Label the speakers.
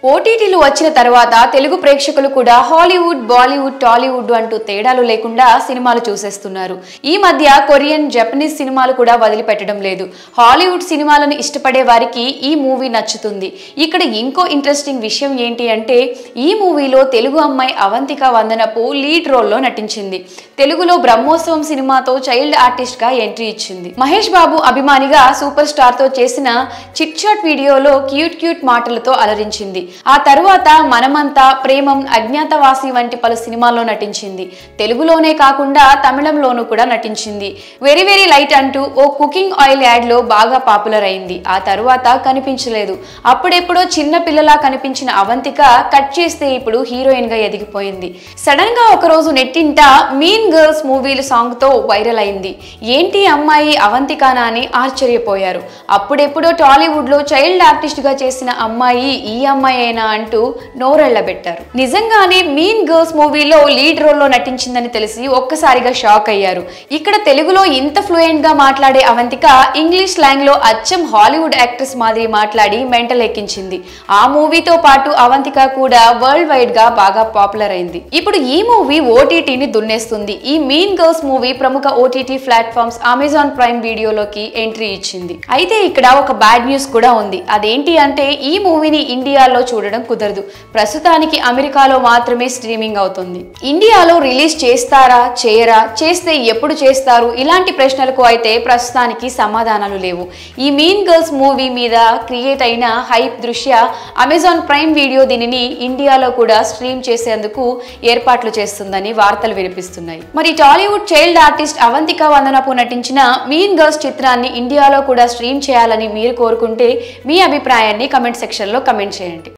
Speaker 1: ఓటీటీలు వచ్చిన తర్వాత తెలుగు ప్రేక్షకులు కూడా హాలీవుడ్, బాలీవుడ్, టాలీవుడ్ అంటూ తేడాలు లేకుండా సినిమాలు చూసేస్తున్నారు. ఈ మధ్య కొరియన్, జపనీస్ సినిమాలు కూడా వదిలిపెట్టడం లేదు. హాలీవుడ్ సినిమాలను ఇష్టపడే వారికి ఈ మూవీ నచ్చుతుంది. ఇక్కడ ఇంకో ఇంట్రెస్టింగ్ విషయం ఏంటి అంటే ఈ మూవీలో తెలుగు అమ్మాయి అవంతిక వందనపు లీడ్ రోల్లో నటించింది. తెలుగులో బ్రహ్మోత్సవం సినిమాతో చైల్డ్ ఆర్టిస్ట్ గా ఎంట్రీ ఇచ్చింది. మహేష్ బాబు అభిమానిగా సూపర్ స్టార్ తో చేసిన చిట్ చాట్ వీడియోలో క్యూట్ మాటలతో అలరించింది. ఆ తరువాత మనమంతా, ప్రేమం, అజ్ఞాతవాసి వంటి పలు సినిమాల్లో నటించింది. తెలుగులోనే కాకుండా తమిళంలోనూ కూడా నటించింది. వెరీ లైట్ అంటూ ఓ కుకింగ్ ఆయిల్ యాడ్ లో బాగా పాపులర్ అయింది. ఆ తరువాత కనిపించలేదు. అప్పుడెప్పుడో చిన్న పిల్లలా కనిపించిన అవంతిక కట్ చేస్తే ఇప్పుడు హీరోయిన్ గా ఎదిగిపోయింది. సడన్ గా ఒకరోజు నెట్టింట మీన్ గర్ల్స్ మూవీలు సాంగ్ తో వైరల్ అయింది. ఏంటి అమ్మాయి అవంతికానా అని ఆశ్చర్యపోయారు. అప్పుడెప్పుడో టాలీవుడ్ లో చైల్డ్ ఆర్టిస్ట్ గా చేసిన అమ్మాయి ఈ అమ్మాయి అంటూ నోరెళ్లబెట్టారు. నిజంగానే మీన్ గర్ల్స్ మూవీలో లీడ్ రోల్లో నటించిందని తెలిసి ఒక్కసారిగా షాక్ అయ్యారు. ఇక్కడ తెలుగులో ఇంత ఫ్లూయెంట్ గా మాట్లాడే అవంతిక ఇంగ్లీష్ స్లాంగ్ లో అచ్చం హాలీవుడ్ యాక్ట్రెస్ మాదిరి మాట్లాడి మెంటల్ ఎక్కించింది. ఆ మూవీతో పాటు అవంతిక కూడా వరల్డ్ వైడ్ గా బాగా పాపులర్ అయింది. ఇప్పుడు ఈ మూవీ ఓటీటీని దున్నేస్తుంది. ఈ మీన్ గర్ల్స్ మూవీ ప్రముఖ ఓటీటీ ప్లాట్ఫామ్స్ అమెజాన్ ప్రైమ్ వీడియోలోకి ఎంట్రీ ఇచ్చింది. అయితే ఇక్కడ ఒక బ్యాడ్ న్యూస్ కూడా ఉంది. అదేంటి అంటే ఈ మూవీని ఇండియాలో చూడడం కుదరదు. ప్రస్తుతానికి అమెరికాలో మాత్రమే స్ట్రీమింగ్ అవుతుంది. ఇండియాలో రిలీజ్ చేస్తారా, చేయరా, చేస్తే ఎప్పుడు చేస్తారు, ఇలాంటి ప్రశ్నలకు అయితే ప్రస్తుతానికి సమాధానాలు లేవు. ఈ మీన్ గర్ల్స్ మూవీ మీద క్రియేట్ అయిన హైప్ దృష్ట్యా అమెజాన్ ప్రైమ్ వీడియో దీనిని ఇండియాలో కూడా స్ట్రీమ్ చేసేందుకు ఏర్పాట్లు చేస్తుందని వార్తలు వినిపిస్తున్నాయి. మరి టాలీవుడ్ చైల్డ్ ఆర్టిస్ట్ అవంతిక వందనపు నటించిన మీన్ గర్ల్స్ చిత్రాన్ని ఇండియాలో కూడా స్ట్రీమ్ చేయాలని మీరు కోరుకుంటే మీ అభిప్రాయాన్ని కమెంట్ సెక్షన్ లో కమెంట్ చేయండి.